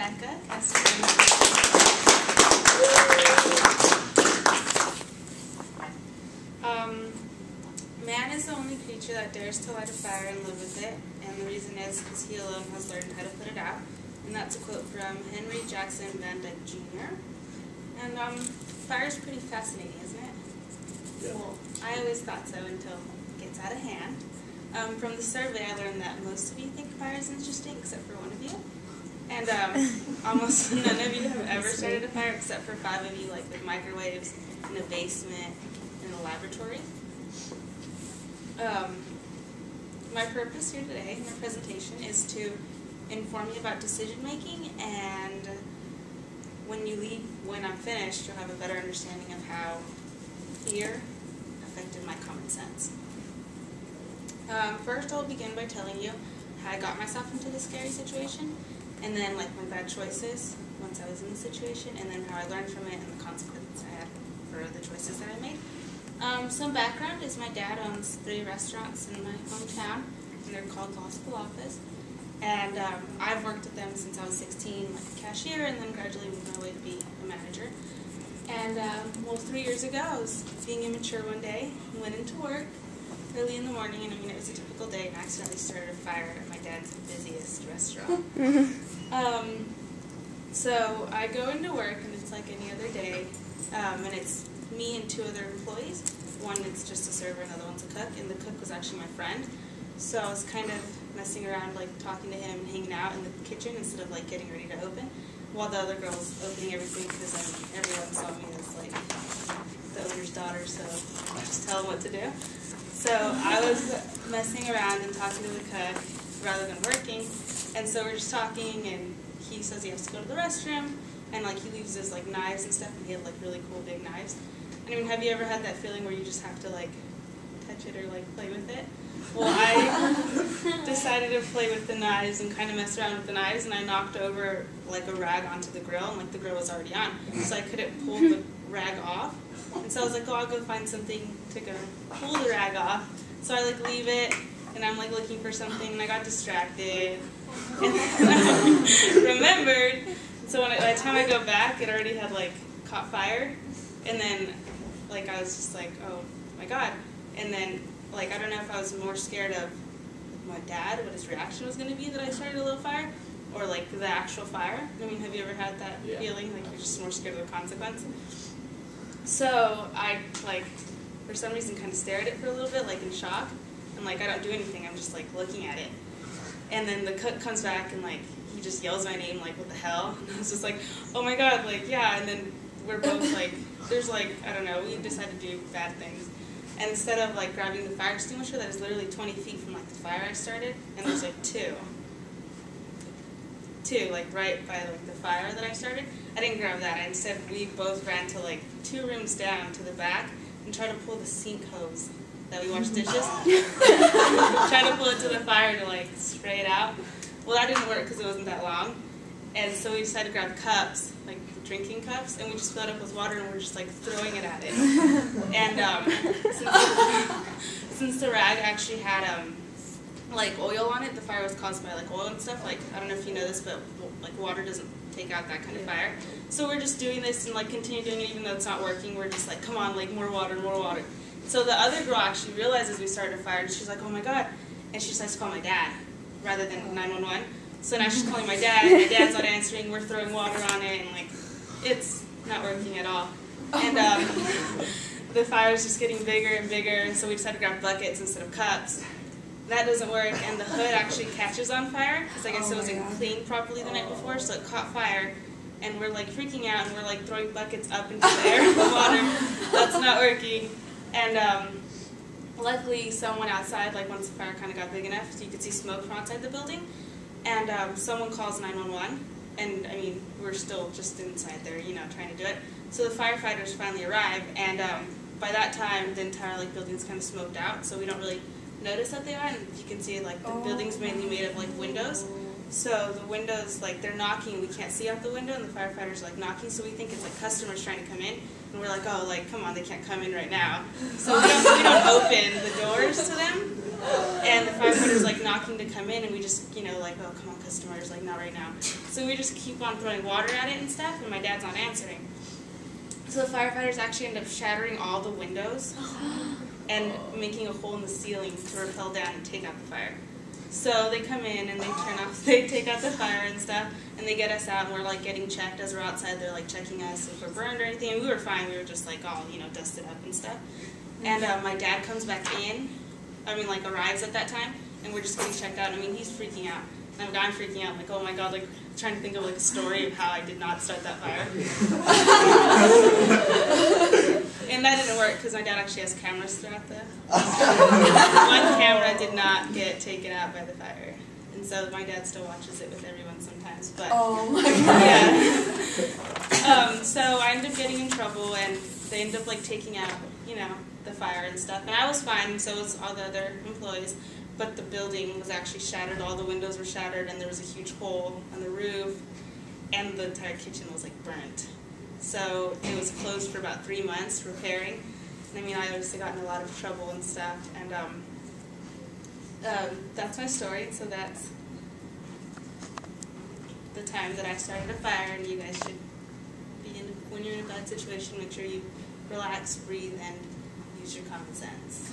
Rebeca. Man is the only creature that dares to light a fire and live with it, and the reason is because he alone has learned how to put it out. And that's a quote from Henry Jackson Van Dyke Jr. And fire is pretty fascinating, isn't it? Yeah. Well, I always thought so until it gets out of hand. From the survey, I learned that most of you think fire is interesting, except for one of you. And almost none of you have ever started a fire, except for 5 of you, like with microwaves, in a basement, in a laboratory. My purpose here today, my presentation, is to inform you about decision making, and when I'm finished, you'll have a better understanding of how fear affected my common sense. First, I'll begin by telling you how I got myself into this scary situation, and then like my bad choices once I was in the situation, and then how I learned from it and the consequences I had for the choices that I made. Some background is my dad owns 3 restaurants in my hometown, and they're called Gospel Office. And I've worked at them since I was 16, like a cashier, and then gradually moved my way to be a manager. And well, 3 years ago, I was being immature one day, went into work early in the morning, and I mean, it was a typical day, and accidentally started a fire at my dad's busiest restaurant. So I go into work, and it's like any other day, and it's me and 2 other employees. One is just a server, another one's a cook, and the cook was actually my friend. So I was kind of messing around, like talking to him and hanging out in the kitchen instead of like getting ready to open, while the other girl was opening everything, because everyone saw me as like the owner's daughter, so I just tell them what to do. So I was messing around and talking to the cook rather than working, and so we're just talking, and he says he has to go to the restroom, and like he leaves his like knives and stuff, and he had like really cool big knives. And I mean, have you ever had that feeling where you just have to like touch it or like play with it? Well, I decided to play with the knives and kind of mess around with the knives, and I knocked over like a rag onto the grill, and like the grill was already on, so I couldn't pull the rag off. And so I was like, oh, I'll go find something to go pull the rag off. So I like leave it, and I'm like looking for something, and I got distracted, and then I remembered. So by the time I go back, it already had like caught fire, and then like I was just like, oh my god, and then like I don't know if I was more scared of my dad, what his reaction was going to be that I started a little fire, or like the actual fire. I mean, have you ever had that feeling like you're just more scared of the consequence? So I like for some reason kind of stare at it for a little bit, like in shock, and like I don't do anything. I'm just like looking at it, and then the cook comes back and like he just yells my name, like what the hell? And I was just like, oh my god, like yeah. And then we're both like, there's like I don't know, we decided to do bad things. And instead of like grabbing the fire extinguisher that is literally 20 feet from like the fire I started, and there's like two like right by like the fire that I started, I didn't grab that. Instead, we both ran to like 2 rooms down to the back and tried to pull the sink hose that we wash dishes. Trying to pull it to the fire to like spray it out. Well, that didn't work because it wasn't that long. And so we decided to grab cups, like drinking cups, and we just filled it up with water, and we're just like throwing it at it. And since the rag actually had like oil on it, the fire was caused by like oil and stuff. Like I don't know if you know this, but like water doesn't take out that kind of fire. So we're just doing this and like continue doing it even though it's not working. We're just like, come on, like more water, more water. So the other girl actually realizes we started a fire, and she's like, oh my god, and she decides to call my dad rather than 911. So now she's calling my dad, and my dad's not answering, we're throwing water on it, and like, it's not working at all. And the fire's just getting bigger and bigger, so we decided to grab buckets instead of cups. That doesn't work, and the hood actually catches on fire, because I guess it wasn't cleaned properly the night before, so it caught fire, and we're like freaking out, and we're like throwing buckets up into the air with the water. That's not working. And luckily someone outside, like once the fire kind of got big enough, so you could see smoke from outside the building, and someone calls 911, and I mean, we're still just inside there, you know, trying to do it. So the firefighters finally arrive, and by that time, the entire like building's kind of smoked out, so we don't really notice that they are, and you can see like the building's mainly made of like windows. So the windows, like they're knocking, we can't see out the window, and the firefighters are like knocking, so we think it's like customers trying to come in, and we're like, oh, like come on, they can't come in right now. So we don't open the doors to them, And the firefighter's like knocking to come in, and we just, like, oh, come on, customers, like, not right now. So we just keep on throwing water at it and stuff, and my dad's not answering. So the firefighters actually end up shattering all the windows and making a hole in the ceiling to rappel down and take out the fire. So they come in and they take out the fire and stuff, and they get us out, and we're like getting checked as we're outside. They're like checking us if we're burned or anything. And we were fine. We were just like all, dusted up and stuff. And my dad comes back in, like arrives at that time, and we're just getting checked out. He's freaking out. And I'm freaking out, like, oh my god, like, trying to think of like a story of how I did not start that fire. And that didn't work because my dad actually has cameras throughout the. One camera did not get taken out by the fire, and so my dad still watches it with everyone sometimes. But oh my god! Yeah. So I ended up getting in trouble, and they ended up like taking out, the fire and stuff. And I was fine, so was all the other employees. But the building was actually shattered. All the windows were shattered, and there was a huge hole on the roof, and the entire kitchen was like burnt. So it was closed for about 3 months, repairing. And I obviously got in a lot of trouble and stuff. And that's my story. So that's the time that I started a fire. And you guys should be when you're in a bad situation, make sure you relax, breathe, and use your common sense.